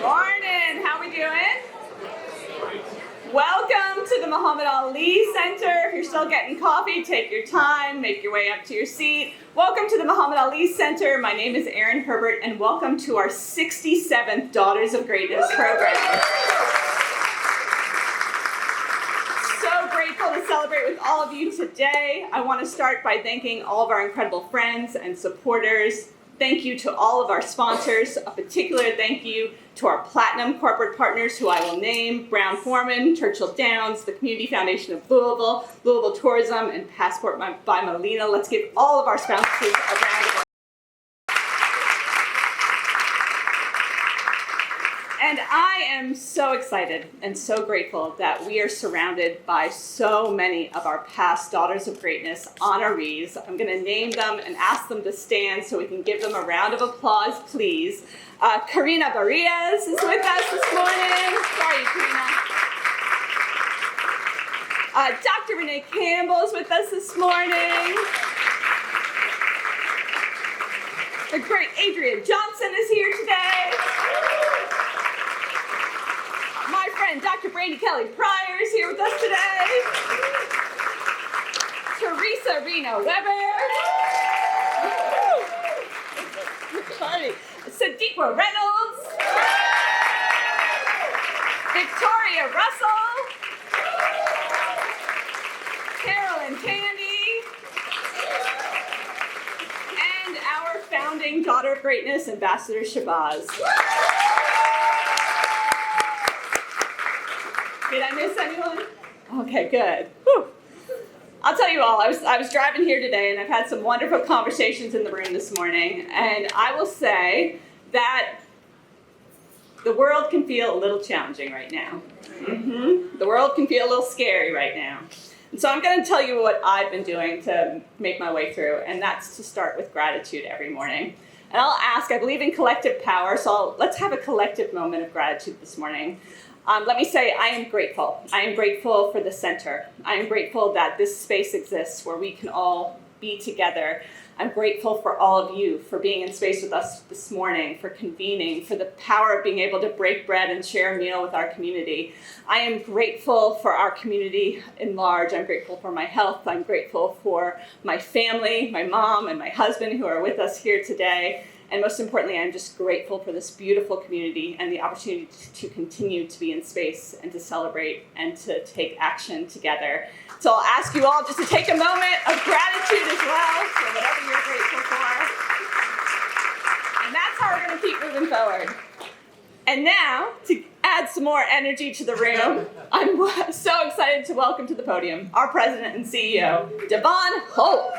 Morning. How we doing? Welcome to the Muhammad Ali Center. If you're still getting coffee, take your time, make your way up to your seat. Welcome to the Muhammad Ali Center. My name is Erin Herbert, and welcome to our 67th Daughters of Greatness program. So grateful to celebrate with all of you today. I want to start by thanking all of our incredible friends and supporters. Thank you to all of our sponsors. A particular thank you to our platinum corporate partners, who I will name: Brown Forman, Churchill Downs, the Community Foundation of Louisville, Louisville Tourism, and Passport by Molina. Let's give all of our sponsors a round of applause. And I am so excited and so grateful that we are surrounded by so many of our past Daughters of Greatness honorees. I'm going to name them and ask them to stand so we can give them a round of applause, please. Karina Barrias is with us this morning. Sorry, Karina. Dr. Renee Campbell is with us this morning. The great Adrian Johnson is here today. My friend Dr. Brandy Kelly Pryor is here with us today. Teresa Reno Weber. Party. Sadiqa Reynolds. Victoria Russell. Carolyn Tandy. And our founding Daughter of Greatness, Ambassador Shabazz. Did I miss anyone? Okay, good. Whew. I'll tell you all, I was driving here today, and I've had some wonderful conversations in the room this morning, and I will say that the world can feel a little challenging right now. The world can feel a little scary right now. And so I'm going to tell you what I've been doing to make my way through, and that's to start with gratitude every morning. And I'll ask, I believe in collective power, so let's have a collective moment of gratitude this morning. Let me say, I am grateful. I am grateful for the center. I am grateful that this space exists where we can all be together. I'm grateful for all of you for being in space with us this morning, for convening, for the power of being able to break bread and share a meal with our community. I am grateful for our community in large. I'm grateful for my health. I'm grateful for my family, my mom and my husband who are with us here today. And most importantly, I'm just grateful for this beautiful community and the opportunity to continue to be in space and to celebrate and to take action together. So I'll ask you all just to take a moment of gratitude as well for whatever you're grateful for. And that's how we're going to keep moving forward. And now, to add some more energy to the room, I'm so excited to welcome to the podium our president and CEO, Devon Holt.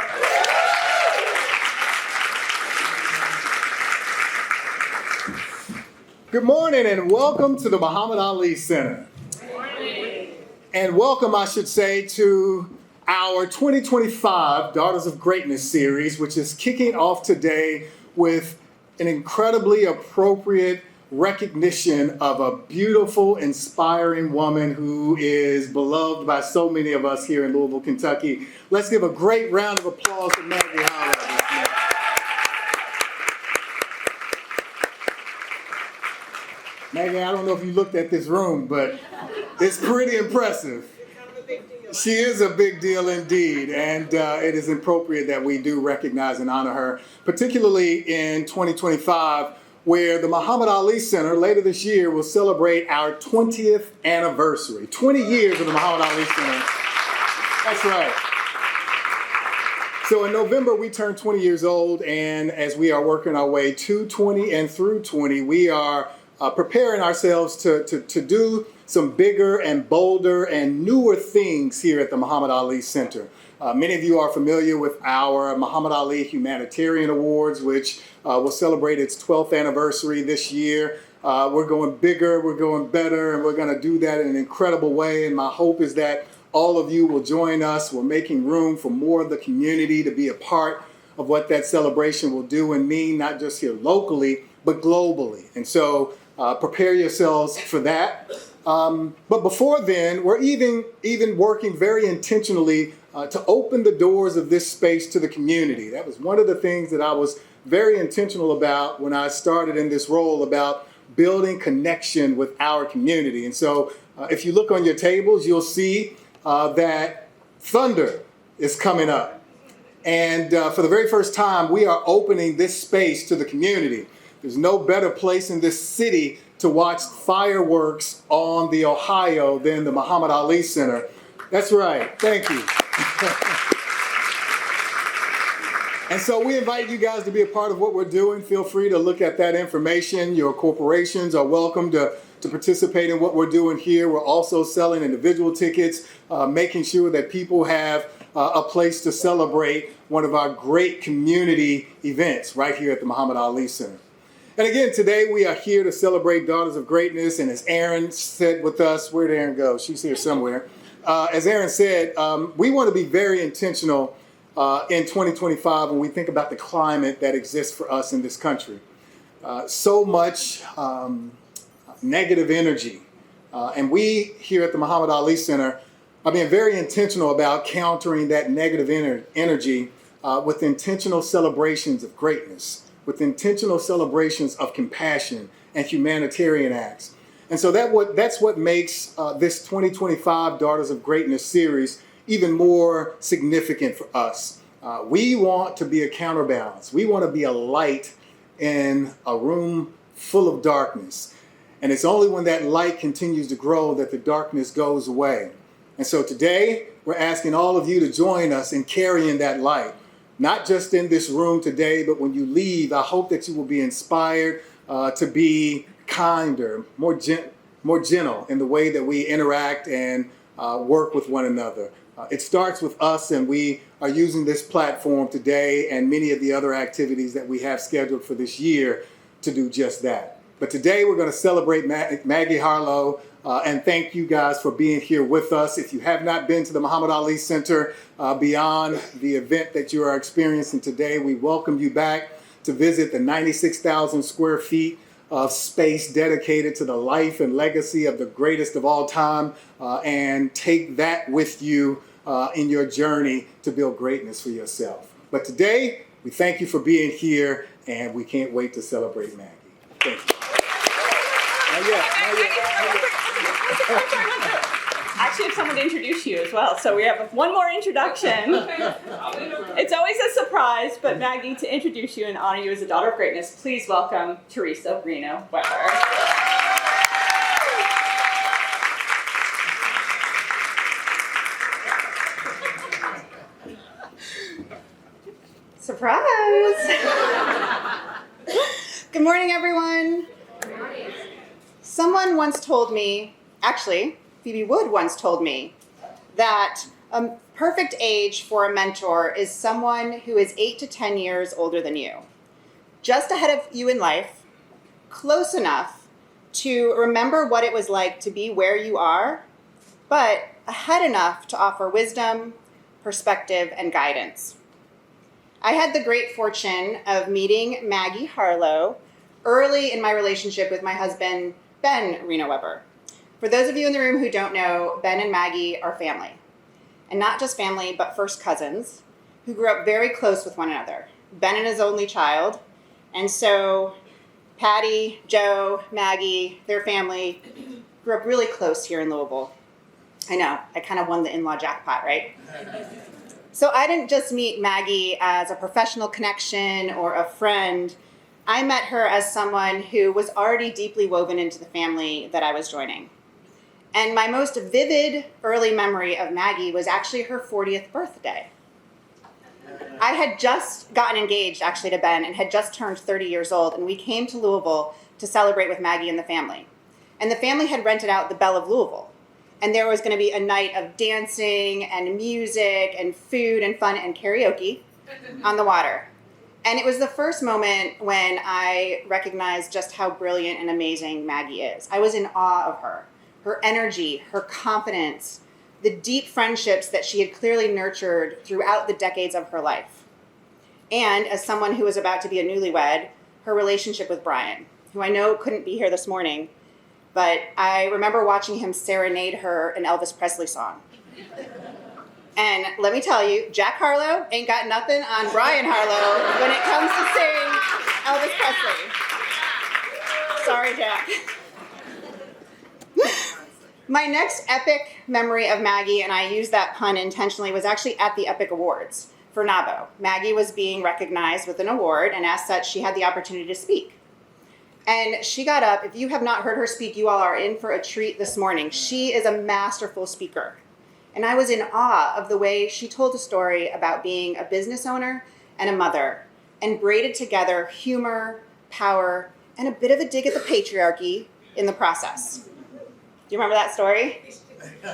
Good morning and welcome to the Muhammad Ali Center. Good morning. And welcome, I should say, to our 2025 Daughters of Greatness series, which is kicking off today with an incredibly appropriate recognition of a beautiful, inspiring woman who is beloved by so many of us here in Louisville, Kentucky. Let's give a great round of applause to Maggie Harlow this morning. Maggie, I don't know if you looked at this room, but it's pretty impressive. She is a big deal indeed, and it is appropriate that we do recognize and honor her, particularly in 2025, where the Muhammad Ali Center later this year will celebrate our 20th anniversary. 20 years of the Muhammad Ali Center. That's right. So in November, we turned 20 years old, and as we are working our way to 20 and through 20, we are preparing ourselves to do some bigger and bolder and newer things here at the Muhammad Ali Center. Many of you are familiar with our Muhammad Ali Humanitarian Awards, which will celebrate its 12th anniversary this year. We're going bigger, we're going better, and we're going to do that in an incredible way. And my hope is that all of you will join us. We're making room for more of the community to be a part of what that celebration will do and mean, not just here locally, but globally. And so prepare yourselves for that. But before then, we're even working very intentionally to open the doors of this space to the community. That was one of the things that I was very intentional about when I started in this role, about building connection with our community. And so if you look on your tables, you'll see that Thunder is coming up. And for the very first time, we are opening this space to the community. There's no better place in this city to watch fireworks on the Ohio than the Muhammad Ali Center. That's right. Thank you. And so we invite you guys to be a part of what we're doing. Feel free to look at that information. Your corporations are welcome to participate in what we're doing here. We're also selling individual tickets, making sure that people have a place to celebrate one of our great community events right here at the Muhammad Ali Center. And again, today we are here to celebrate Daughters of Greatness. And as Erin said with us, where'd Erin go? She's here somewhere. As Erin said, we want to be very intentional in 2025 when we think about the climate that exists for us in this country. So much negative energy. And we here at the Muhammad Ali Center are being very intentional about countering that negative energy with intentional celebrations of greatness, with intentional celebrations of compassion and humanitarian acts. And so that's what makes this 2025 Daughters of Greatness series even more significant for us. We want to be a counterbalance. We want to be a light in a room full of darkness. And it's only when that light continues to grow that the darkness goes away. And so today, we're asking all of you to join us in carrying that light. Not just in this room today, but when you leave, I hope that you will be inspired to be kinder, more gentle in the way that we interact and work with one another. It starts with us, and we are using this platform today and many of the other activities that we have scheduled for this year to do just that. But today we're going to celebrate Maggie Harlow and thank you guys for being here with us. If you have not been to the Muhammad Ali Center beyond the event that you are experiencing today, we welcome you back to visit the 96,000 square feet of space dedicated to the life and legacy of the greatest of all time, and take that with you in your journey to build greatness for yourself. But today, we thank you for being here, and we can't wait to celebrate Maggie. Thank you. Not yet. I actually have someone to introduce you as well, so we have one more introduction. It's always a surprise, but Maggie, to introduce you and honor you as a Daughter of Greatness, please welcome Teresa Reno Weber. Surprise! Good morning, everyone. Good morning. Someone once told me, actually, Phoebe Wood once told me, that a perfect age for a mentor is someone who is 8 to 10 years older than you. Just ahead of you in life, close enough to remember what it was like to be where you are, but ahead enough to offer wisdom, perspective, and guidance. I had the great fortune of meeting Maggie Harlow early in my relationship with my husband, Ben Reno Weber. For those of you in the room who don't know, Ben and Maggie are family. And not just family, but first cousins who grew up very close with one another. Ben and his only child. And so Patty, Joe, Maggie, their family grew up really close here in Louisville. I know, I kind of won the in-law jackpot, right? So I didn't just meet Maggie as a professional connection or a friend. I met her as someone who was already deeply woven into the family that I was joining. And my most vivid early memory of Maggie was actually her 40th birthday. I had just gotten engaged actually to Ben and had just turned 30 years old, and we came to Louisville to celebrate with Maggie and the family. And the family had rented out the Belle of Louisville. And there was going to be a night of dancing and music and food and fun and karaoke on the water. And it was the first moment when I recognized just how brilliant and amazing Maggie is. I was in awe of her energy, her confidence, the deep friendships that she had clearly nurtured throughout the decades of her life. And as someone who was about to be a newlywed, her relationship with Brian, who I know couldn't be here this morning, but I remember watching him serenade her an Elvis Presley song. And let me tell you, Jack Harlow ain't got nothing on Brian Harlow when it comes to sing Elvis Presley. Sorry, Jack. My next epic memory of Maggie, and I use that pun intentionally, was actually at the Epic Awards for NABO. Maggie was being recognized with an award, and as such, she had the opportunity to speak. And she got up. If you have not heard her speak, you all are in for a treat this morning. She is a masterful speaker. And I was in awe of the way she told a story about being a business owner and a mother, and braided together humor, power, and a bit of a dig at the patriarchy in the process. Do you remember that story?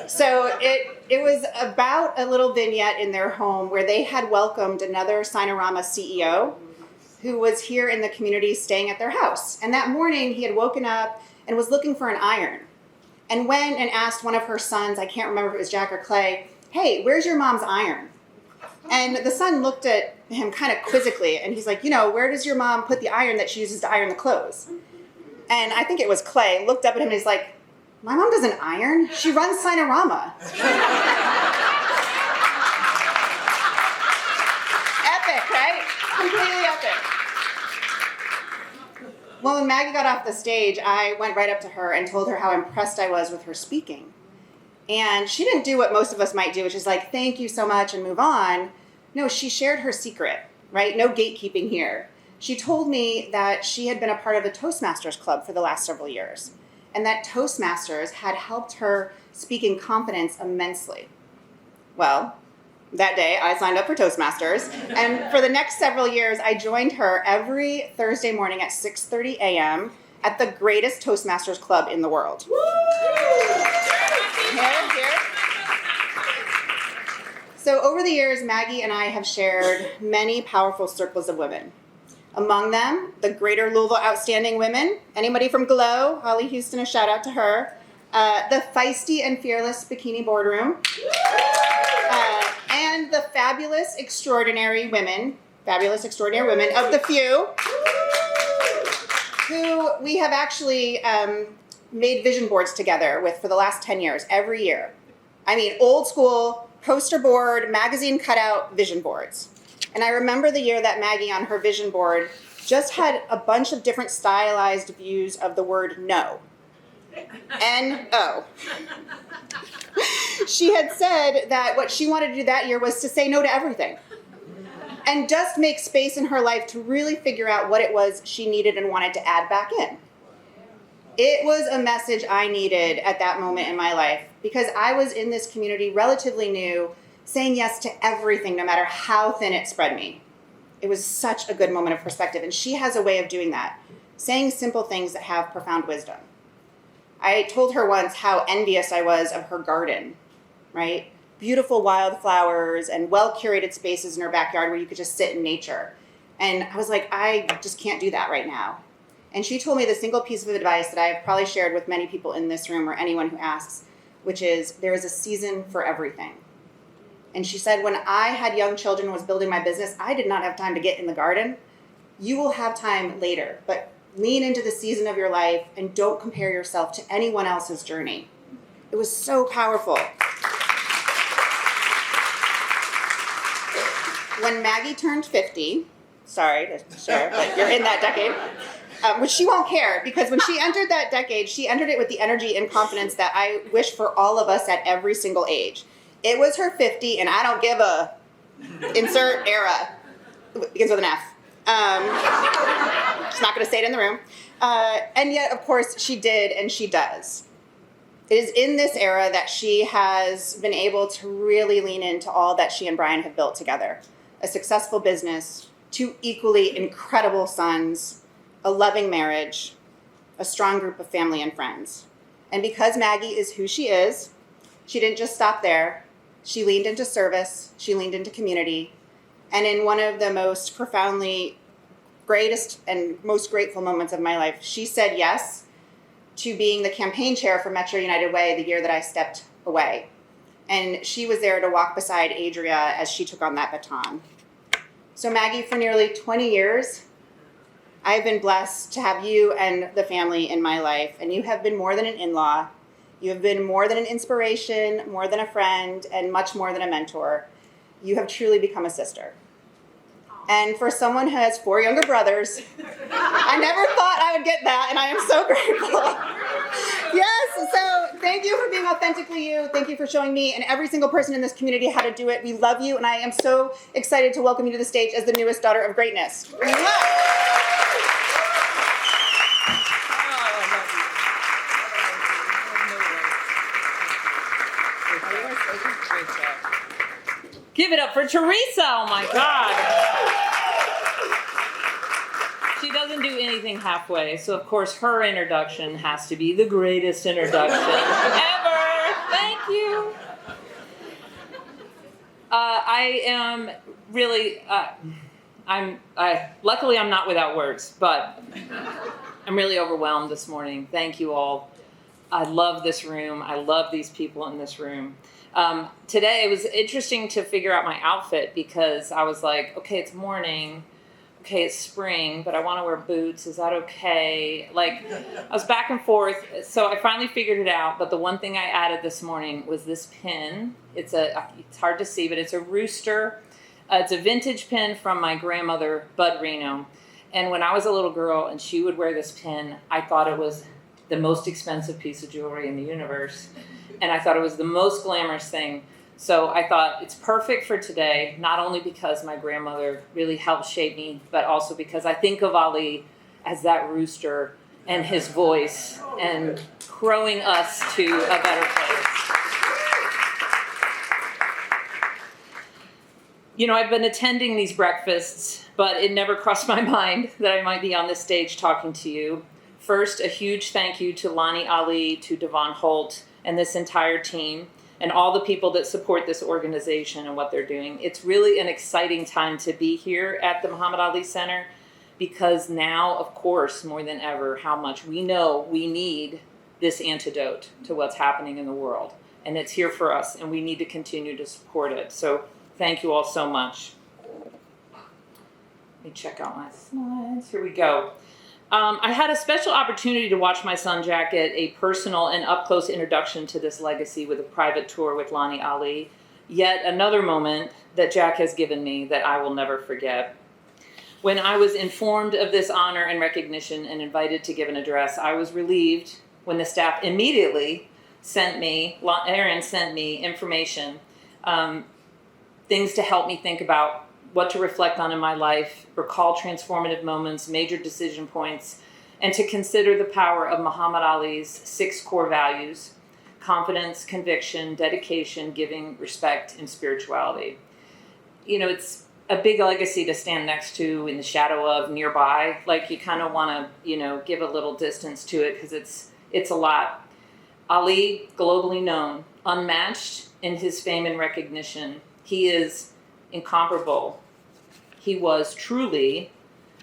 So it was about a little vignette in their home where they had welcomed another Signarama CEO who was here in the community staying at their house. And that morning he had woken up and was looking for an iron, and went and asked one of her sons, I can't remember if it was Jack or Clay, hey, where's your mom's iron? And the son looked at him kind of quizzically, and he's like, where does your mom put the iron that she uses to iron the clothes? And I think it was Clay, looked up at him and he's like, my mom doesn't iron. She runs Signarama. Epic, right? Completely epic. Well, when Maggie got off the stage, I went right up to her and told her how impressed I was with her speaking. And she didn't do what most of us might do, which is like, thank you so much and move on. No, she shared her secret, right? No gatekeeping here. She told me that she had been a part of the Toastmasters Club for the last several years, and that Toastmasters had helped her speak in confidence immensely. Well, that day I signed up for Toastmasters, and for the next several years I joined her every Thursday morning at 6:30 a.m. at the greatest Toastmasters Club in the world. Here, here. So over the years, Maggie and I have shared many powerful circles of women. Among them, the Greater Louisville Outstanding Women. Anybody from GLOW? Holly Houston, a shout out to her. The Feisty and Fearless Bikini Boardroom. And the Fabulous Extraordinary Women of the Few, who we have actually made vision boards together with for the last 10 years, every year. I mean, old school, poster board, magazine cutout vision boards. And I remember the year that Maggie on her vision board just had a bunch of different stylized views of the word no. N-O. She had said that what she wanted to do that year was to say no to everything and just make space in her life to really figure out what it was she needed and wanted to add back in. It was a message I needed at that moment in my life because I was in this community relatively new, saying yes to everything, no matter how thin it spread me. It was such a good moment of perspective, and she has a way of doing that, saying simple things that have profound wisdom. I told her once how envious I was of her garden, right? Beautiful wildflowers and well-curated spaces in her backyard where you could just sit in nature. And I was like, I just can't do that right now. And she told me the single piece of advice that I have probably shared with many people in this room or anyone who asks, which is there is a season for everything. And she said, when I had young children and was building my business, I did not have time to get in the garden. You will have time later, but lean into the season of your life and don't compare yourself to anyone else's journey. It was so powerful. When Maggie turned 50, sorry to share, but you're in that decade, which she won't care because when she entered that decade, she entered it with the energy and confidence that I wish for all of us at every single age. It was her 50, and I don't give a insert era. It begins with an F. Just not going to say it in the room. And yet, of course, she did, and she does. It is in this era that she has been able to really lean into all that she and Brian have built together. A successful business, 2 equally incredible sons, a loving marriage, a strong group of family and friends. And because Maggie is who she is, she didn't just stop there. She leaned into service, she leaned into community, and in one of the most profoundly greatest and most grateful moments of my life, she said yes to being the campaign chair for Metro United Way the year that I stepped away. And she was there to walk beside Adria as she took on that baton. So Maggie, for nearly 20 years, I've been blessed to have you and the family in my life, and you have been more than an in-law. You have been more than an inspiration, more than a friend, and much more than a mentor. You have truly become a sister. And for someone who has 4 younger brothers, I never thought I would get that, and I am so grateful. Yes, so thank you for being authentically you. Thank you for showing me and every single person in this community how to do it. We love you, and I am so excited to welcome you to the stage as the newest daughter of greatness. Give it up for Teresa. Oh my God. She doesn't do anything halfway, so of course her introduction has to be the greatest introduction ever. Thank you. I am really, luckily I'm not without words, but I'm really overwhelmed this morning. Thank you all. I love this room. I love these people in this room. Today it was interesting to figure out my outfit because I was like, okay, it's morning. Okay, it's spring, but I want to wear boots. Is that okay? Like, I was back and forth. So I finally figured it out. But the one thing I added this morning was this pin. It's hard to see, but it's a rooster. It's a vintage pin from my grandmother, Bud Reno. And when I was a little girl and she would wear this pin, I thought it was the most expensive piece of jewelry in the universe. And I thought it was the most glamorous thing. So I thought it's perfect for today, not only because my grandmother really helped shape me, but also because I think of Ali as that rooster and his voice and crowing us to a better place. You know, I've been attending these breakfasts, but it never crossed my mind that I might be on this stage talking to you. First, a huge thank you to Lonnie Ali, to Devon Holt, and this entire team, and all the people that support this organization and what they're doing. It's really an exciting time to be here at the Muhammad Ali Center because now, of course, more than ever, how much we know we need this antidote to what's happening in the world. And it's here for us, and we need to continue to support it. So thank you all so much. Let me check out my slides. Here we go. I had a special opportunity to watch my son Jack get a personal and up-close introduction to this legacy with a private tour with Lonnie Ali. Yet another moment that Jack has given me that I will never forget. When I was informed of this honor and recognition and invited to give an address, I was relieved when the staff immediately Aaron sent me information, things to help me think about what to reflect on in my life, recall transformative moments, major decision points, and to consider the power of Muhammad Ali's 6 core values: confidence, conviction, dedication, giving, respect, and spirituality. You know, it's a big legacy to stand next to, in the shadow of, nearby. Like, you kind of want to, give a little distance to it because it's a lot. Ali, globally known, unmatched in his fame and recognition. He is incomparable. He was truly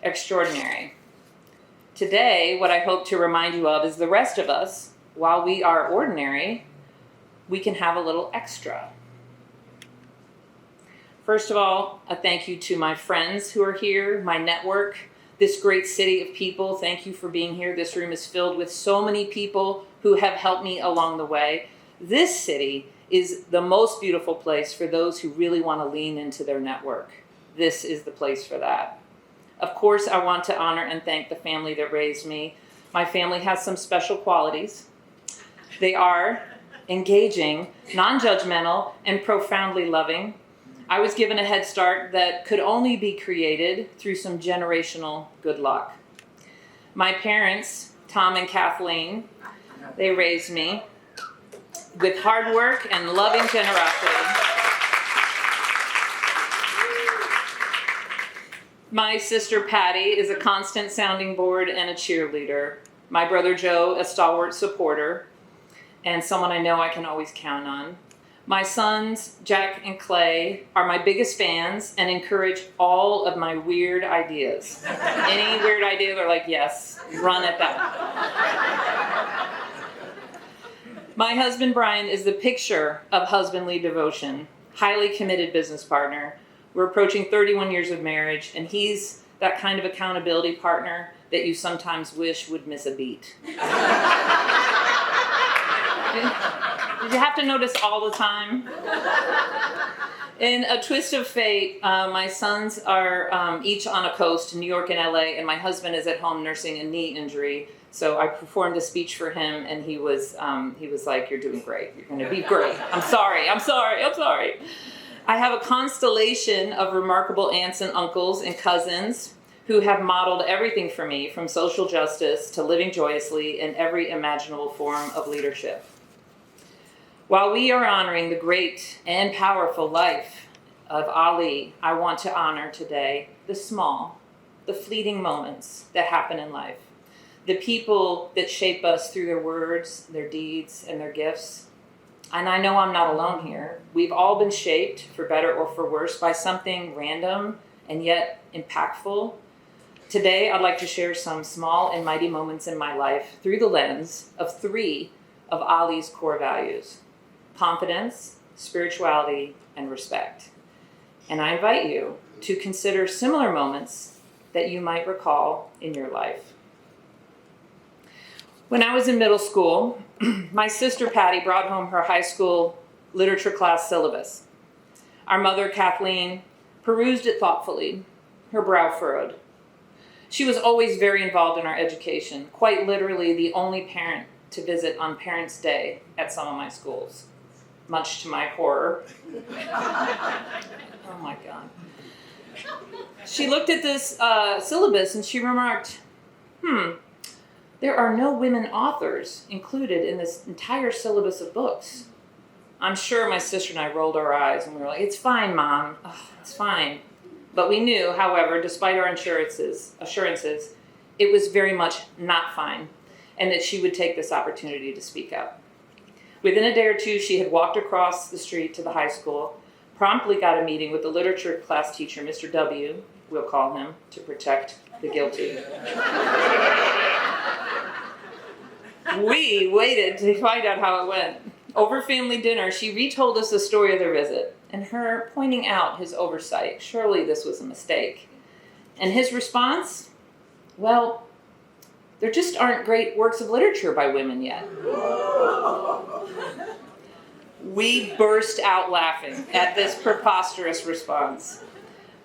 extraordinary. Today, what I hope to remind you of is the rest of us, while we are ordinary, we can have a little extra. First of all, a thank you to my friends who are here, my network, this great city of people. Thank you for being here. This room is filled with so many people who have helped me along the way. This city is the most beautiful place for those who really want to lean into their network. This is the place for that. Of course, I want to honor and thank the family that raised me. My family has some special qualities. They are engaging, non-judgmental, and profoundly loving. I was given a head start that could only be created through some generational good luck. My parents, Tom and Kathleen, they raised me with hard work and loving generosity. My sister Patty is a constant sounding board and a cheerleader. My brother Joe, a stalwart supporter, and someone I know I can always count on. My sons, Jack and Clay, are my biggest fans and encourage all of my weird ideas. Any weird idea, they're like, yes, run at that. My husband, Brian, is the picture of husbandly devotion, highly committed business partner. We're approaching 31 years of marriage, and he's that kind of accountability partner that you sometimes wish would miss a beat. Did you have to notice all the time? In a twist of fate, my sons are each on a coast, New York and LA, and my husband is at home nursing a knee injury. So I performed a speech for him, and he was like, "You're doing great. You're going to be great. I'm sorry. I have a constellation of remarkable aunts and uncles and cousins who have modeled everything for me, from social justice to living joyously in every imaginable form of leadership. While we are honoring the great and powerful life of Ali, I want to honor today the small, the fleeting moments that happen in life, the people that shape us through their words, their deeds, and their gifts. And I know I'm not alone here. We've all been shaped, for better or for worse, by something random and yet impactful. Today, I'd like to share some small and mighty moments in my life through the lens of 3 of Ali's core values: confidence, spirituality, and respect. And I invite you to consider similar moments that you might recall in your life. When I was in middle school, my sister Patty brought home her high school literature class syllabus. Our mother, Kathleen, perused it thoughtfully, her brow furrowed. She was always very involved in our education, quite literally the only parent to visit on Parents' Day at some of my schools, much to my horror. Oh my God. She looked at this syllabus and she remarked, there are no women authors included in this entire syllabus of books. I'm sure my sister and I rolled our eyes and we were like, "It's fine, Mom. It's fine." But we knew, however, despite our assurances, it was very much not fine, and that she would take this opportunity to speak up. Within a day or two, she had walked across the street to the high school, promptly got a meeting with the literature class teacher, Mr. W, we'll call him, to protect the guilty. We waited to find out how it went. Over family dinner, she retold us the story of their visit, and her pointing out his oversight. Surely this was a mistake. And his response? Well, there just aren't great works of literature by women yet. We burst out laughing at this preposterous response.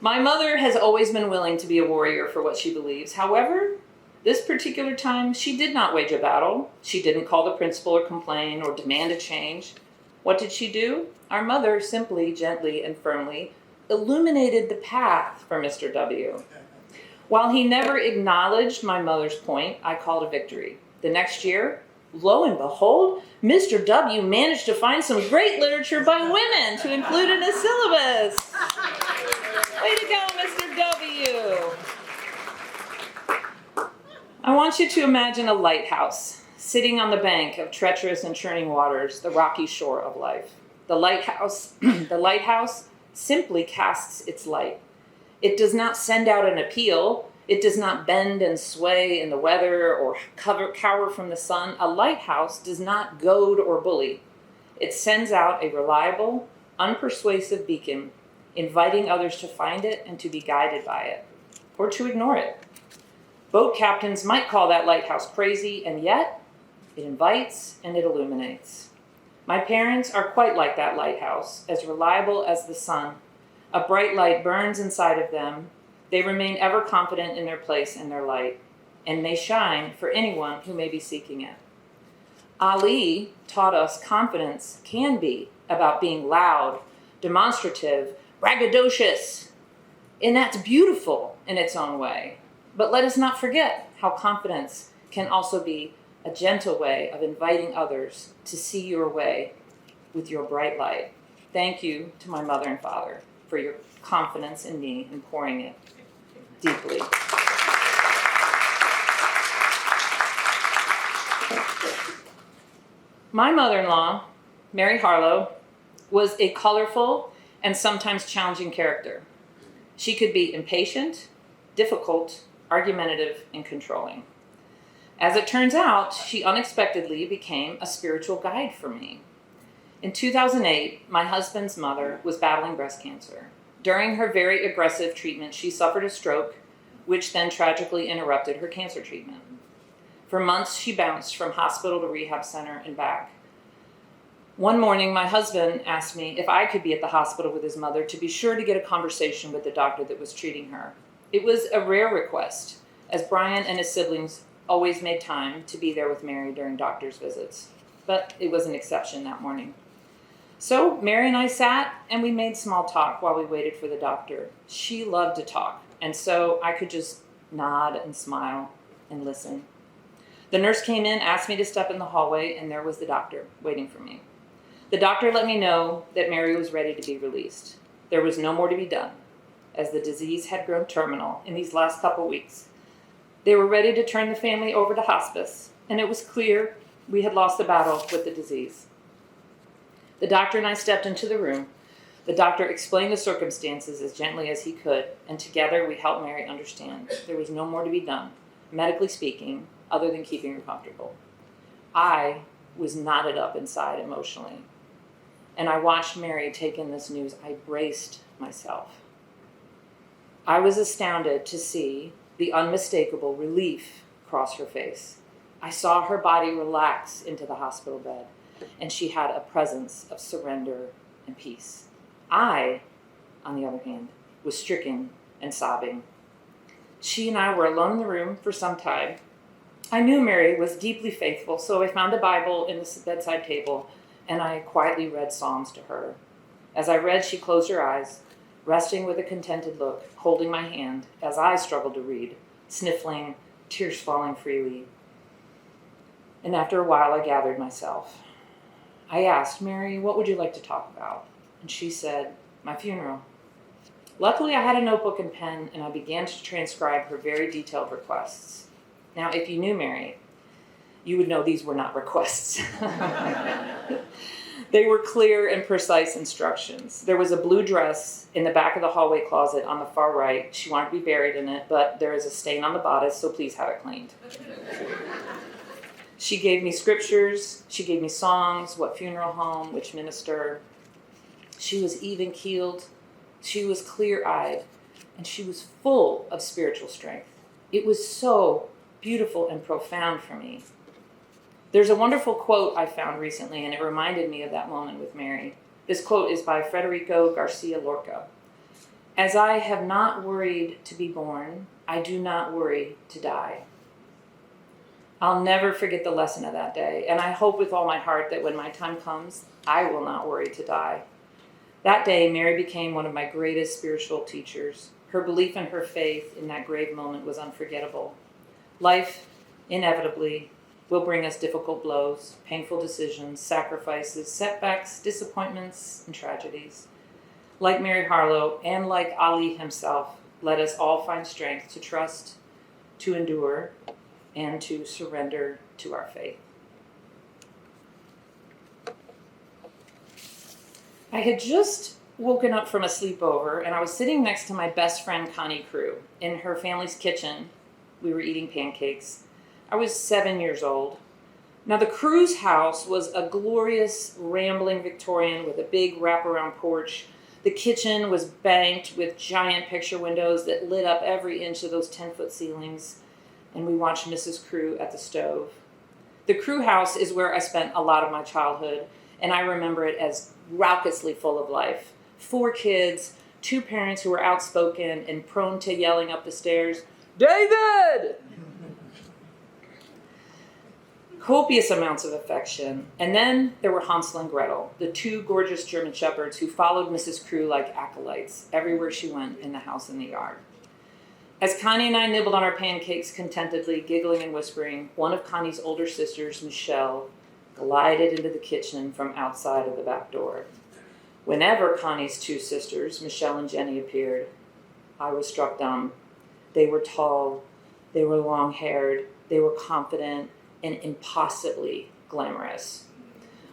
My mother has always been willing to be a warrior for what she believes. However, this particular time, she did not wage a battle. She didn't call the principal or complain or demand a change. What did she do? Our mother simply, gently, and firmly illuminated the path for Mr. W. While he never acknowledged my mother's point, I called a victory. The next year, lo and behold, Mr. W managed to find some great literature by women to include in his syllabus. Way to go, Mr. W. I want you to imagine a lighthouse sitting on the bank of treacherous and churning waters, the rocky shore of life. The lighthouse simply casts its light. It does not send out an appeal. It does not bend and sway in the weather or cower from the sun. A lighthouse does not goad or bully. It sends out a reliable, unpersuasive beacon, inviting others to find it and to be guided by it, or to ignore it. Boat captains might call that lighthouse crazy, and yet it invites and it illuminates. My parents are quite like that lighthouse, as reliable as the sun. A bright light burns inside of them. They remain ever confident in their place and their light, and they shine for anyone who may be seeking it. Ali taught us confidence can be about being loud, demonstrative, braggadocious, and that's beautiful in its own way. But let us not forget how confidence can also be a gentle way of inviting others to see your way with your bright light. Thank you to my mother and father for your confidence in me and pouring it deeply. My mother-in-law, Maggie Harlow, was a colorful and sometimes challenging character. She could be impatient, difficult, argumentative, and controlling. As it turns out, she unexpectedly became a spiritual guide for me. In 2008, my husband's mother was battling breast cancer. During her very aggressive treatment, she suffered a stroke, which then tragically interrupted her cancer treatment. For months, she bounced from hospital to rehab center and back. One morning, my husband asked me if I could be at the hospital with his mother to be sure to get a conversation with the doctor that was treating her. It was a rare request, as Brian and his siblings always made time to be there with Mary during doctor's visits. But it was an exception that morning. So Mary and I sat and we made small talk while we waited for the doctor. She loved to talk, and so I could just nod and smile and listen. The nurse came in, asked me to step in the hallway, and there was the doctor waiting for me. The doctor let me know that Mary was ready to be released. There was no more to be done, as the disease had grown terminal in these last couple weeks. They were ready to turn the family over to hospice, and it was clear we had lost the battle with the disease. The doctor and I stepped into the room. The doctor explained the circumstances as gently as he could, and together we helped Mary understand there was no more to be done, medically speaking, other than keeping her comfortable. I was knotted up inside emotionally. And I watched Mary take in this news. I braced myself. I was astounded to see the unmistakable relief cross her face. I saw her body relax into the hospital bed, and she had a presence of surrender and peace. I, on the other hand, was stricken and sobbing. She and I were alone in the room for some time. I knew Mary was deeply faithful, so I found a Bible in the bedside table, and I quietly read Psalms to her. As I read, she closed her eyes, resting with a contented look, holding my hand as I struggled to read, sniffling, tears falling freely. And after a while, I gathered myself. I asked, "Mary, what would you like to talk about?" And she said, "My funeral." Luckily, I had a notebook and pen, and I began to transcribe her very detailed requests. Now, if you knew Mary, you would know these were not requests. They were clear and precise instructions. There was a blue dress in the back of the hallway closet on the far right. She wanted to be buried in it, but there is a stain on the bodice, so please have it cleaned. She gave me scriptures. She gave me songs, what funeral home, which minister. She was even-keeled. She was clear-eyed, and she was full of spiritual strength. It was so beautiful and profound for me. There's a wonderful quote I found recently, and it reminded me of that moment with Mary. This quote is by Federico Garcia Lorca. "As I have not worried to be born, I do not worry to die." I'll never forget the lesson of that day, and I hope with all my heart that when my time comes, I will not worry to die. That day, Mary became one of my greatest spiritual teachers. Her belief and her faith in that grave moment was unforgettable. Life, inevitably, will bring us difficult blows, painful decisions, sacrifices, setbacks, disappointments, and tragedies. Like Mary Harlow and like Ali himself, let us all find strength to trust, to endure, and to surrender to our faith. I had just woken up from a sleepover, and I was sitting next to my best friend Connie Crew in her family's kitchen. We were eating pancakes. I was 7 years old. Now, the Crew's house was a glorious, rambling Victorian with a big wraparound porch. The kitchen was banked with giant picture windows that lit up every inch of those 10-foot ceilings, and we watched Mrs. Crew at the stove. The Crew house is where I spent a lot of my childhood, and I remember it as raucously full of life. 4 kids, 2 parents who were outspoken and prone to yelling up the stairs, "David!" Copious amounts of affection. And then there were Hansel and Gretel, the 2 gorgeous German shepherds who followed Mrs. Crew like acolytes everywhere she went in the house and the yard. As Connie and I nibbled on our pancakes contentedly, giggling and whispering, one of Connie's older sisters, Michelle, glided into the kitchen from outside of the back door. Whenever Connie's 2 sisters, Michelle and Jenny, appeared, I was struck dumb. They were tall, they were long-haired, they were confident, and impossibly glamorous.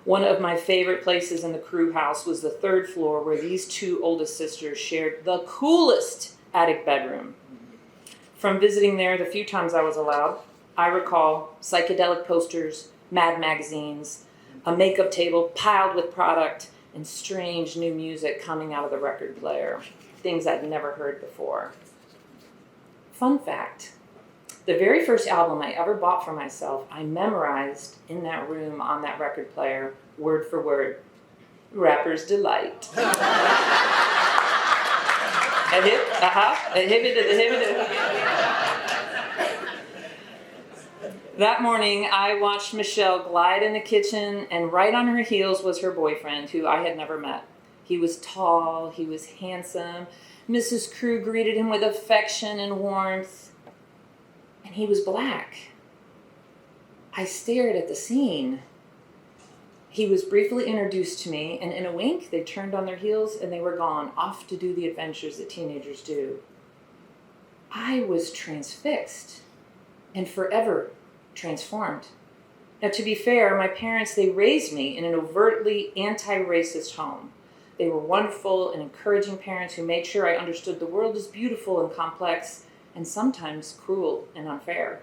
One of my favorite places in the Crew house was the 3rd floor where these 2 oldest sisters shared the coolest attic bedroom. From visiting there the few times I was allowed, I recall psychedelic posters, Mad magazines, a makeup table piled with product, and strange new music coming out of the record player, things I'd never heard before. Fun fact, The very first album I ever bought for myself, I memorized in that room on that record player, word for word, Rapper's Delight. A hip, a hip, That morning, I watched Michelle glide in the kitchen, and right on her heels was her boyfriend, who I had never met. He was tall, he was handsome. Mrs. Crew greeted him with affection and warmth, and he was black. I stared at the scene. He was briefly introduced to me, and in a wink, they turned on their heels and they were gone, off to do the adventures that teenagers do. I was transfixed and forever transformed. Now, to be fair, my parents, they raised me in an overtly anti-racist home. They were wonderful and encouraging parents who made sure I understood the world is beautiful and complex and sometimes cruel and unfair.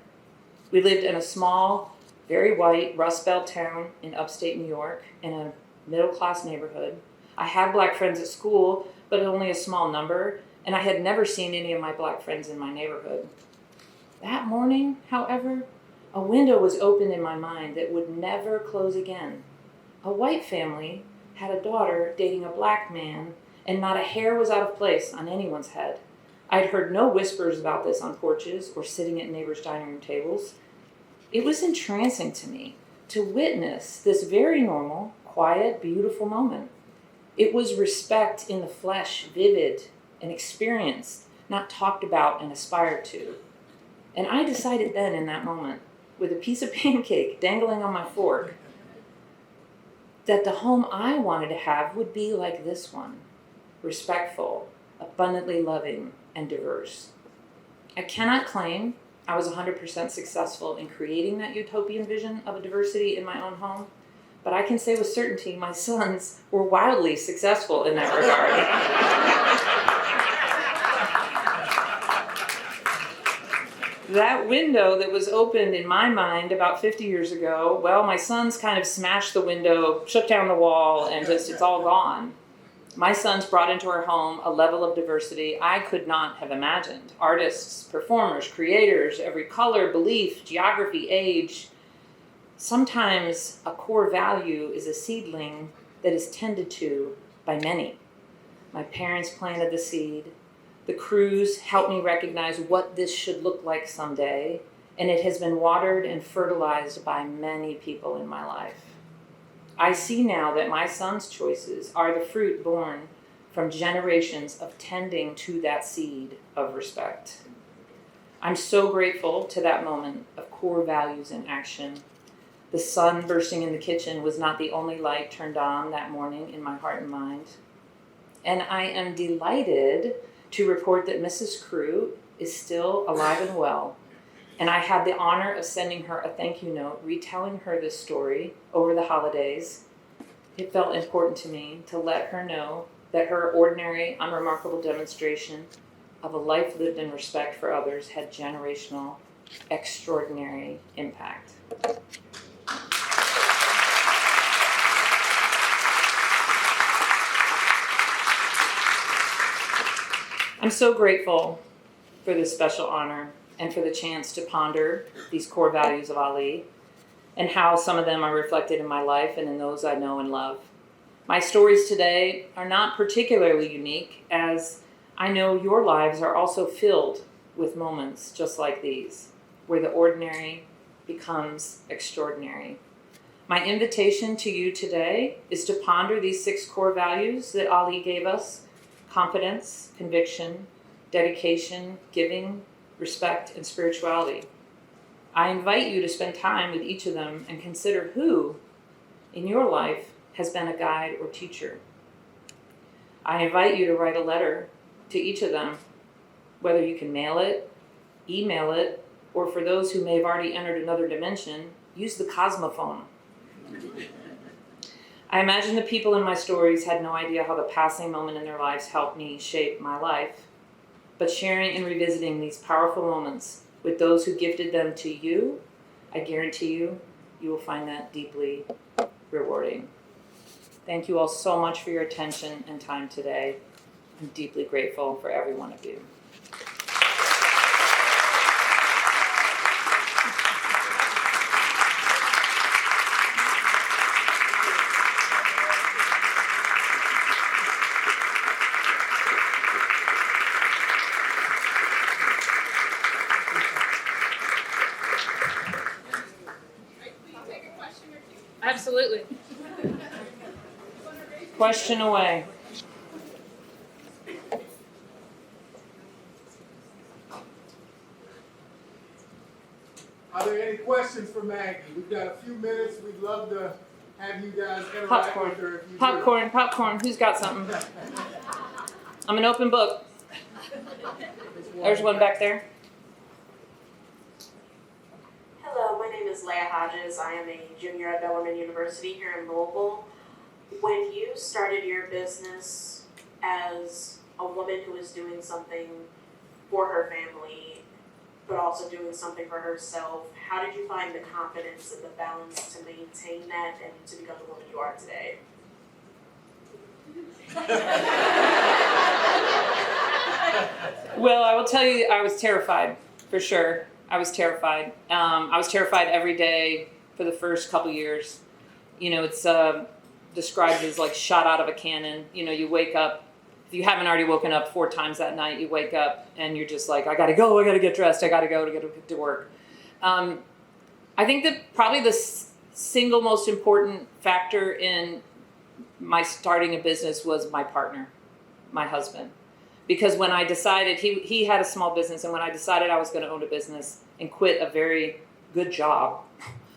We lived in a small, very white Rust Belt town in upstate New York in a middle-class neighborhood. I had black friends at school, but only a small number, and I had never seen any of my black friends in my neighborhood. That morning, however, a window was opened in my mind that would never close again. A white family had a daughter dating a black man, and not a hair was out of place on anyone's head. I'd heard no whispers about this on porches or sitting at neighbors' dining room tables. It was entrancing to me to witness this very normal, quiet, beautiful moment. It was respect in the flesh, vivid and experienced, not talked about and aspired to. And I decided then in that moment, with a piece of pancake dangling on my fork, that the home I wanted to have would be like this one, respectful, abundantly loving, and diverse. I cannot claim I was 100% successful in creating that utopian vision of a diversity in my own home, but I can say with certainty my sons were wildly successful in that regard. That window that was opened in my mind about 50 years ago, well, my sons kind of smashed the window, shook down the wall, and just, it's all gone. My sons brought into our home a level of diversity I could not have imagined. Artists, performers, creators, every color, belief, geography, age. Sometimes a core value is a seedling that is tended to by many. My parents planted the seed. The Crews helped me recognize what this should look like someday, and it has been watered and fertilized by many people in my life. I see now that my son's choices are the fruit born from generations of tending to that seed of respect. I'm so grateful to that moment of core values in action. The sun bursting in the kitchen was not the only light turned on that morning in my heart and mind. And I am delighted to report that Mrs. Crew is still alive and well, and I had the honor of sending her a thank you note, retelling her this story over the holidays. It felt important to me to let her know that her ordinary, unremarkable demonstration of a life lived in respect for others had generational, extraordinary impact. I'm so grateful for this special honor and for the chance to ponder these core values of Ali and how some of them are reflected in my life and in those I know and love. My stories today are not particularly unique, as I know your lives are also filled with moments just like these, where the ordinary becomes extraordinary. My invitation to you today is to ponder these 6 core values that Ali gave us: confidence, conviction, dedication, giving, respect, and spirituality. I invite you to spend time with each of them and consider who in your life has been a guide or teacher. I invite you to write a letter to each of them, whether you can mail it, email it, or for those who may have already entered another dimension, use the Cosmophone. I imagine the people in my stories had no idea how the passing moment in their lives helped me shape my life, but sharing and revisiting these powerful moments with those who gifted them to you, I guarantee you, you will find that deeply rewarding. Thank you all so much for your attention and time today. I'm deeply grateful for every one of you. Absolutely. Question away. Are there any questions for Maggie? We've got a few minutes. We'd love to have you guys interact Popcorn. with her if you Popcorn. Who's got something? I'm an open book. There's one back there. Hello, my name is Leah Hodges. I am a junior at Bellarmine University here in Louisville. When you started your business as a woman who was doing something for her family, but also doing something for herself, how did you find the confidence and the balance to maintain that and to become the woman you are today? Well, I will tell you, I was terrified, for sure. I was terrified. I was terrified every day for the first couple years. You know, it's described as like shot out of a cannon. You know, you wake up, if you haven't already woken up 4 times that night, you wake up and you're just like, I gotta go, I gotta get dressed, I gotta go to get to work. I think that probably the single most important factor in my starting a business was my partner, my husband. Because when I decided, he had a small business, and when I decided I was going to own a business and quit a very good job,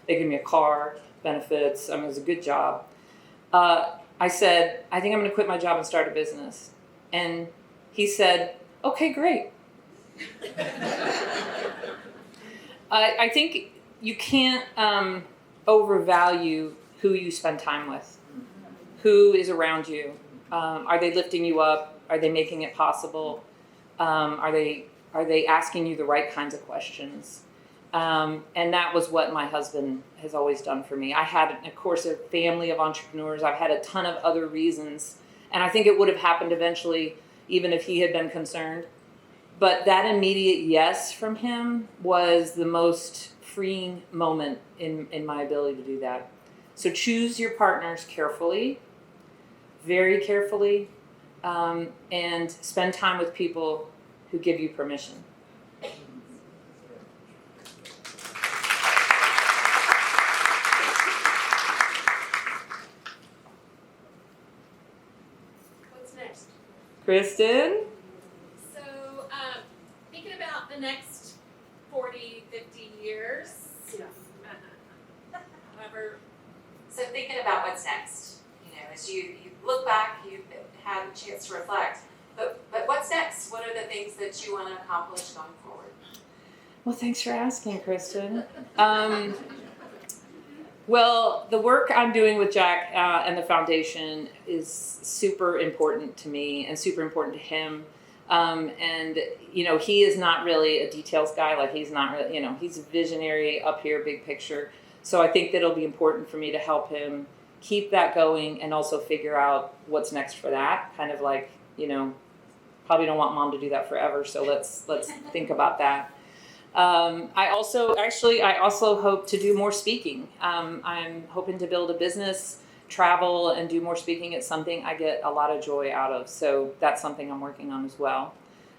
they gave me a car, benefits, it was a good job. I said, I think I'm going to quit my job and start a business. And he said, okay, great. I think you can't overvalue who you spend time with, who is around you. Are they lifting you up? Are they making it possible? Are they asking you the right kinds of questions? And that was what my husband has always done for me. I had, of course, a family of entrepreneurs. I've had a ton of other reasons. And I think it would have happened eventually, even if he had been concerned. But that immediate yes from him was the most freeing moment in my ability to do that. So choose your partners carefully, very carefully. And spend time with people who give you permission. What's next? Kristen? So, thinking about the next 40, 50 years. However, So thinking about what's next, you know, as you look back, you've had a chance to reflect, but what's next? What are the things that you want to accomplish going forward? Well, thanks for asking, Kristen. Well, the work I'm doing with Jack and the foundation is super important to me and super important to him. And, you know, he is not really a details guy. Like, he's not really, you know, he's a visionary up here, big picture. So I think that it'll be important for me to help him keep that going and also figure out what's next for that. Kind of like, you know, probably don't want mom to do that forever. So let's think about that. I also hope to do more speaking. I'm hoping to build a business, travel, and do more speaking. It's something I get a lot of joy out of. So that's something I'm working on as well.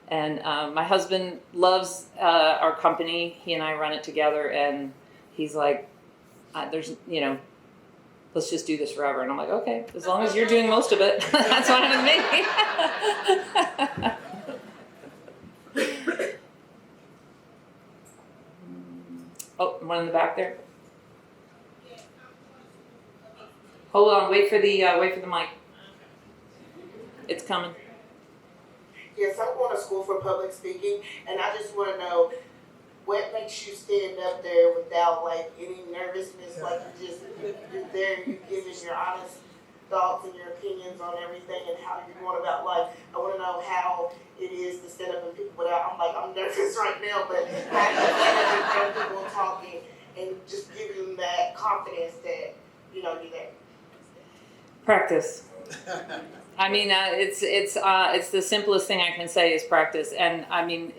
And my husband loves our company. He and I run it together, and he's like, there's, you know, let's just do this forever. And I'm like, okay, as long as you're doing most of it, that's fine with me. Oh, one in the back there. Hold on, wait for the mic. It's coming. Yes, I'm going to school for public speaking, and I just want to know what makes you stand up there without like any nervousness, like you're there, you're giving your honest thoughts and your opinions on everything and how you're going about life. I want to know how it is to stand up and people without, I'm nervous right now, but how do you stand up in front of people talking and just give them that confidence that, you know, you're there? Practice. I mean, it's the simplest thing I can say is practice. And I mean,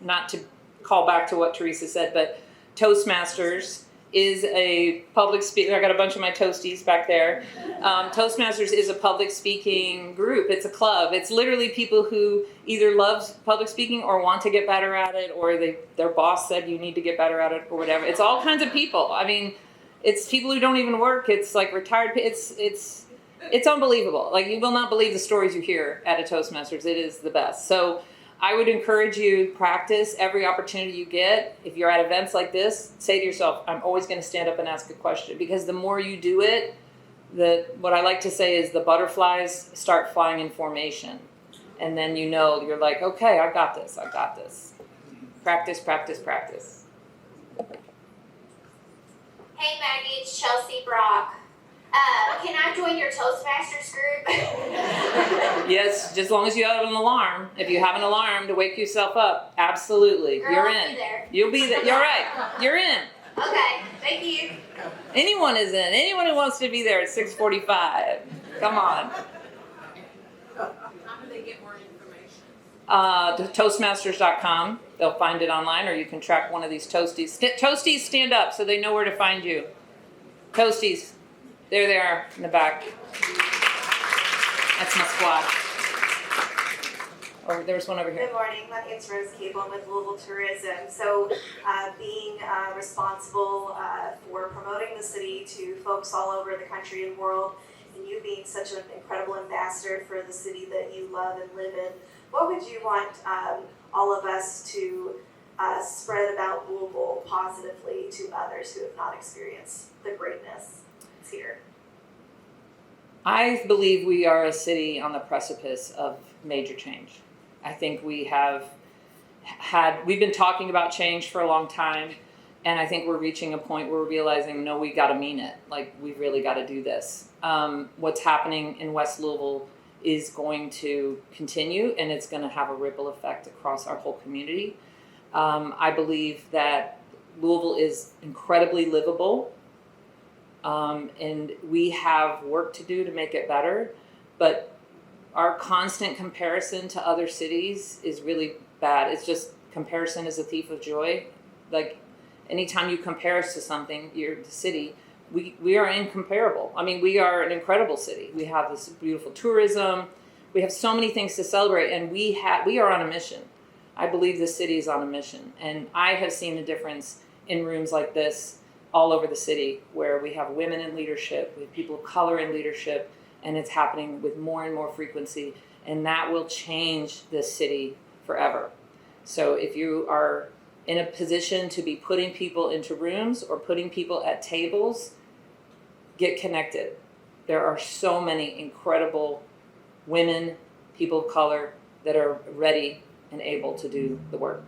not to call back to what Teresa said, but Toastmasters is a public speaking. I got a bunch of my toasties back there. Toastmasters is a public speaking group. It's a club. It's literally people who either love public speaking or want to get better at it, or their boss said you need to get better at it, or whatever. It's all kinds of people. I mean, It's people who don't even work. It's like retired. It's unbelievable. Like, you will not believe the stories you hear at a Toastmasters. It is the best. So I would encourage you, practice every opportunity you get. If you're at events like this, say to yourself, I'm always going to stand up and ask a question, because the more you do it, what I like to say is the butterflies start flying in formation. And then you're like, okay, I got this. Practice, practice, practice. Hey Maggie, it's Chelsea Brock. Can I join your Toastmasters group? Yes, just as long as you have an alarm. If you have an alarm to wake yourself up, absolutely. Girl, You're I'll in. be there. You'll be there. You're right. You're in. Okay, thank you. Anyone is in. Anyone who wants to be there at 6:45. Come on. How do they get more information? Toastmasters.com. They'll find it online, or you can track one of these Toasties. Toasties, stand up so they know where to find you. Toasties. There they are in the back. That's my squad. Oh, there was one over here. Good morning, my name's Rose Cable, I'm with Louisville Tourism. So being responsible for promoting the city to folks all over the country and world, and you being such an incredible ambassador for the city that you love and live in, what would you want all of us to spread about Louisville positively to others who have not experienced the greatness that's here? I believe we are a city on the precipice of major change. I think we've been talking about change for a long time, and I think we're reaching a point where we're realizing, no, we gotta mean it. Like, we've really gotta do this. What's happening in West Louisville is going to continue, and it's gonna have a ripple effect across our whole community. I believe that Louisville is incredibly livable. And we have work to do to make it better, but our constant comparison to other cities is really bad. It's just, comparison is a thief of joy. Like, anytime you compare us to something, the city, we are incomparable. I mean, we are an incredible city. We have this beautiful tourism. We have so many things to celebrate, and we are on a mission. I believe the city is on a mission, and I have seen a difference in rooms like this all over the city, where we have women in leadership, we have people of color in leadership, and it's happening with more and more frequency, and that will change this city forever. So if you are in a position to be putting people into rooms or putting people at tables, get connected. There are so many incredible women, people of color, that are ready and able to do the work.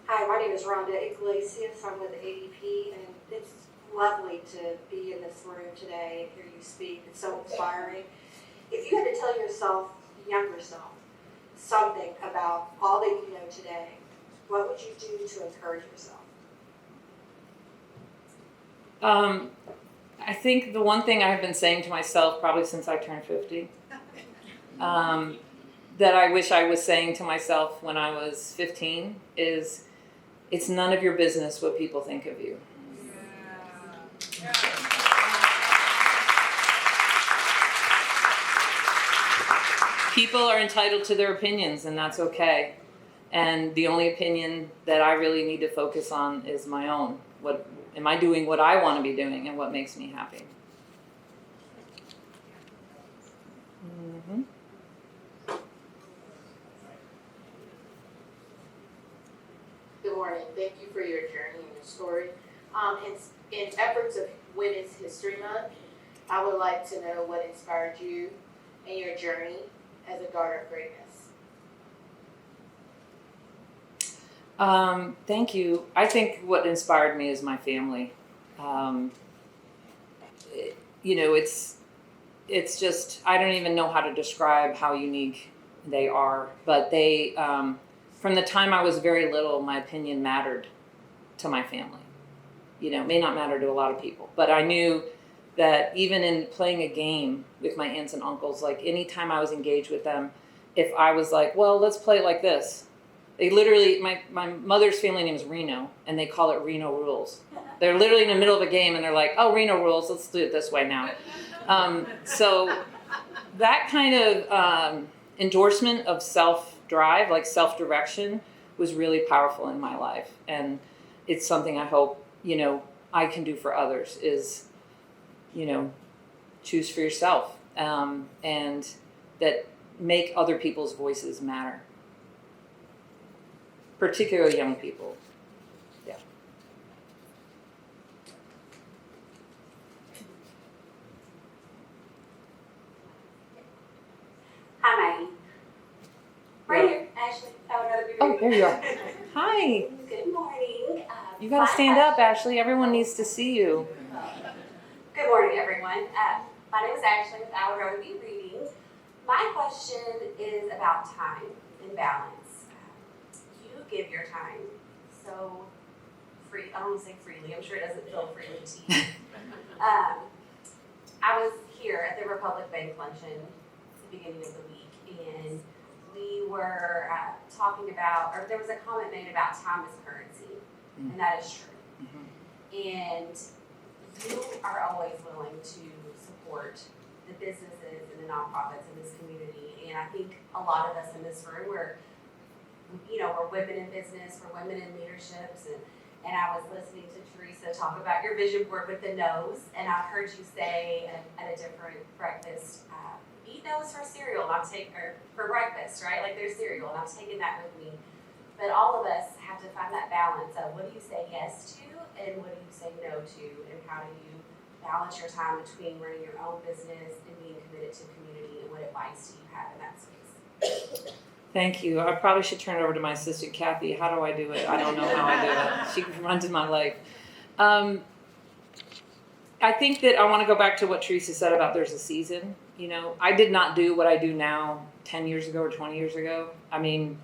Hi, my name is Rhonda Iglesias. I'm with ADP, and it's lovely to be in this room today and hear you speak. It's so inspiring. If you had to tell yourself, younger self, something about all that you know today, what would you do to encourage yourself? I think the one thing I've been saying to myself probably since I turned 50, that I wish I was saying to myself when I was 15 is, it's none of your business what people think of you. People are entitled to their opinions, and that's okay. And the only opinion that I really need to focus on is my own. What am I doing what I want to be doing and what makes me happy? Mm-hmm. Good morning. Thank you for your journey and your story. In efforts of Women's History Month, I would like to know what inspired you in your journey as a daughter of greatness. Thank you. I think what inspired me is my family. It's just, I don't even know how to describe how unique they are, but they, from the time I was very little, my opinion mattered to my family. It may not matter to a lot of people, but I knew that even in playing a game with my aunts and uncles, like anytime I was engaged with them, if I was like, well, let's play it like this. They literally, my mother's family name is Reno, and they call it Reno Rules. They're literally in the middle of a game, and they're like, oh, Reno Rules, let's do it this way now. So that kind of endorsement of self-drive, like self-direction, was really powerful in my life. And it's something I hope, I can do for others is, choose for yourself, and that make other people's voices matter, particularly young people. Yeah. Hi, Maggie. Right here, Ashley. I would rather be Oh, there you are. Hi. Good morning. You got to stand up, Ashley. Everyone needs to see you. Good morning, everyone. My name is Ashley with I Would Rather Be Reading. My question is about time and balance. You give your time so free. I don't want to say freely. I'm sure it doesn't feel freely to you. I was here at the Republic Bank luncheon at the beginning of the week, and we were talking about, or there was a comment made about time as currency, and that is true. And you are always willing to support the businesses and the nonprofits in this community, and I think a lot of us in this room we're women in business, we're women in leaderships, and I was listening to Teresa talk about your vision board with the nose, and I've heard you say at a different breakfast, eat nose for cereal, and or for breakfast, right? Like there's cereal, and I'm taking that with me. But all of us have to find that balance of what do you say yes to and what do you say no to, and how do you balance your time between running your own business and being committed to community, and what advice do you have in that space? Thank you. I probably should turn it over to my assistant, Kathy. How do I do it? I don't know how I do it. She runs in my life. I think that I want to go back to what Teresa said about there's a season. I did not do what I do now 10 years ago or 20 years ago. I mean,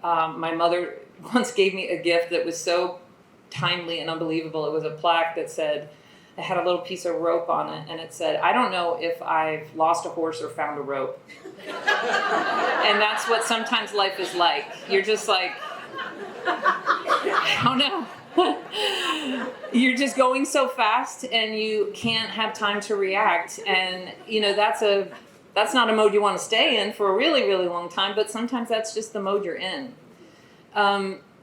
my mother once gave me a gift that was so timely and unbelievable. It was a plaque that said, it had a little piece of rope on it, and it said, I don't know if I've lost a horse or found a rope. And that's what sometimes life is like. You're just like, I don't know. You're just going so fast, and you can't have time to react. And, that's not a mode you want to stay in for a really, really long time, but sometimes that's just the mode you're in.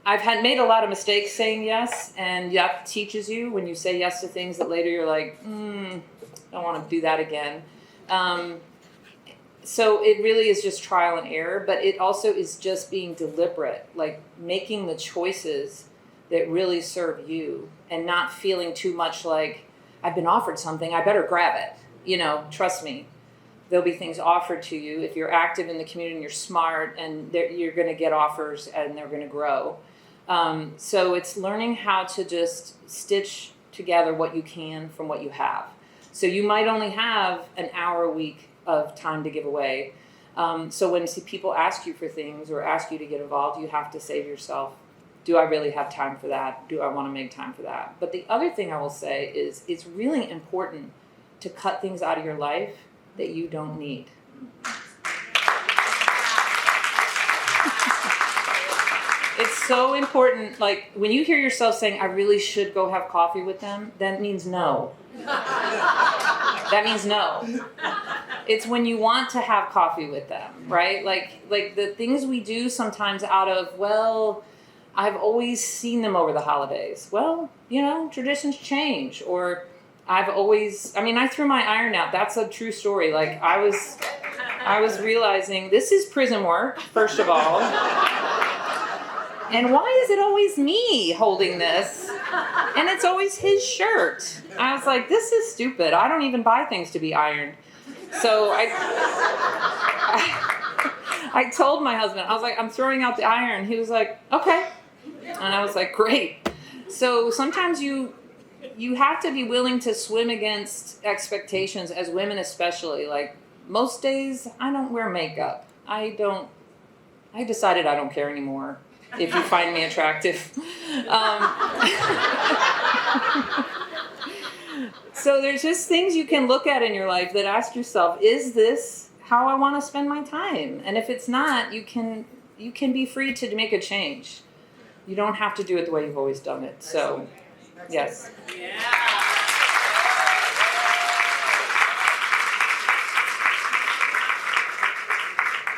I've made a lot of mistakes saying yes, and that teaches you when you say yes to things that later you're like, don't want to do that again. So it really is just trial and error, but it also is just being deliberate, like making the choices that really serve you and not feeling too much like, I've been offered something, I better grab it. Trust me. There'll be things offered to you if you're active in the community and you're smart, and you're going to get offers and they're going to grow. So it's learning how to just stitch together what you can from what you have. So you might only have an hour a week of time to give away. So when people ask you for things or ask you to get involved, you have to say to yourself, do I really have time for that? Do I want to make time for that? But the other thing I will say is it's really important to cut things out of your life that you don't need. It's so important, like when you hear yourself saying, I really should go have coffee with them, that means no. That means no. It's when you want to have coffee with them, right? Like the things we do sometimes out of, well, I've always seen them over the holidays. Well, traditions change. Or I threw my iron out. That's a true story. Like I was realizing this is prison work, first of all. And why is it always me holding this? And it's always his shirt. I was like, this is stupid. I don't even buy things to be ironed. So I told my husband, I was like, I'm throwing out the iron. He was like, okay. And I was like, great. So sometimes you have to be willing to swim against expectations, as women especially. Like most days, I don't wear makeup. I decided I don't care anymore. If you find me attractive. So there's just things you can look at in your life that ask yourself, is this how I want to spend my time? And if it's not, you can be free to make a change. You don't have to do it the way you've always done it. So, yes.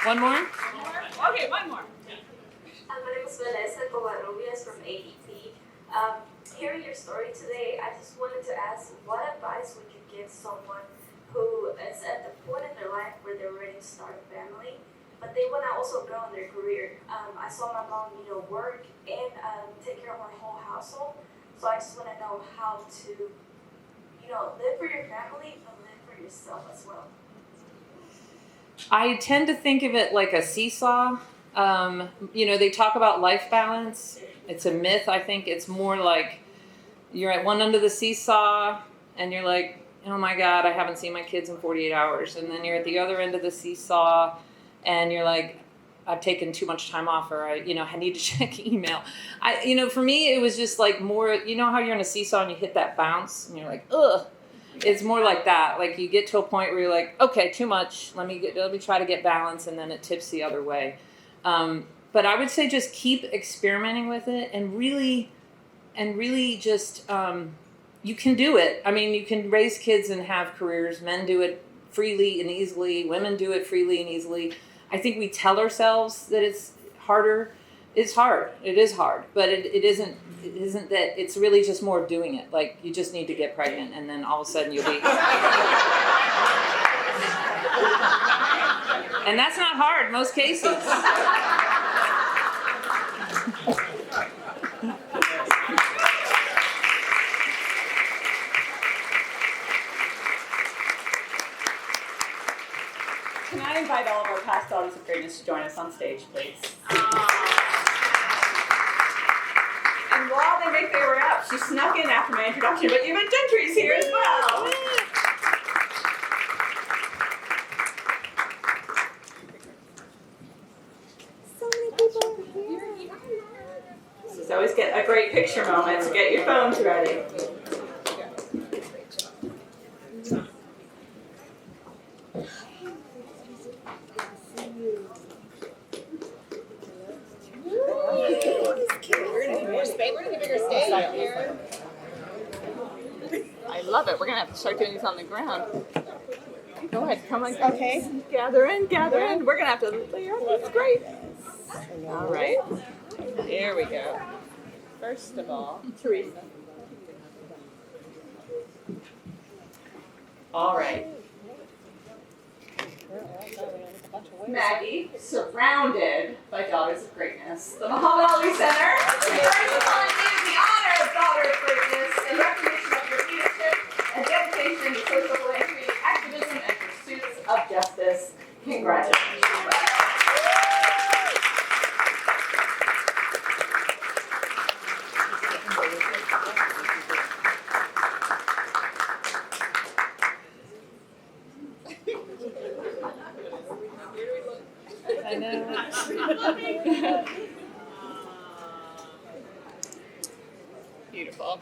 One more? Okay, one more. My name is Vanessa Covarrubias from ADP. Hearing your story today, I just wanted to ask, what advice would you give someone who is at the point in their life where they're ready to start a family, but they want to also grow in their career? I saw my mom, work and take care of her whole household. So I just want to know how to, live for your family, but live for yourself as well. I tend to think of it like a seesaw. They talk about life balance. It's a myth. I think it's more like you're at one end of the seesaw and you're like, oh my God, I haven't seen my kids in 48 hours. And then you're at the other end of the seesaw and you're like, I've taken too much time off, or I need to check email. For me, it was just like more, how you're in a seesaw and you hit that bounce and you're like, ugh. It's more like that. Like you get to a point where you're like, okay, too much. Let me try to get balance, and then it tips the other way. But I would say just keep experimenting with it, and really just you can do it. I mean, you can raise kids and have careers. Men do it freely and easily. Women do it freely and easily. I think we tell ourselves that it's harder. It's hard. It is hard, but it isn't. It isn't that. It's really just more of doing it. Like you just need to get pregnant, and then all of a sudden you'll be. And that's not hard in most cases. Can I invite all of our past daughters of greatness to join us on stage, please? And while they make their way up, she snuck in after my introduction, but Eva Gentry's here as well. So many people are here. This is always a great picture moment, so get your phones ready. I love it. We're going to have to start doing these on the ground. Go ahead. Come on. Okay. Gather in. We're going to have to layer up. That's great. All right. Here we go. First of all, Teresa. All right. Maggie, surrounded by Daughters of Greatness. The Muhammad Ali Center confers upon you the honor of Daughter of Greatness in recognition of your leadership and dedication to social philanthropy, activism, and pursuits of justice. Congratulations. I know. Beautiful.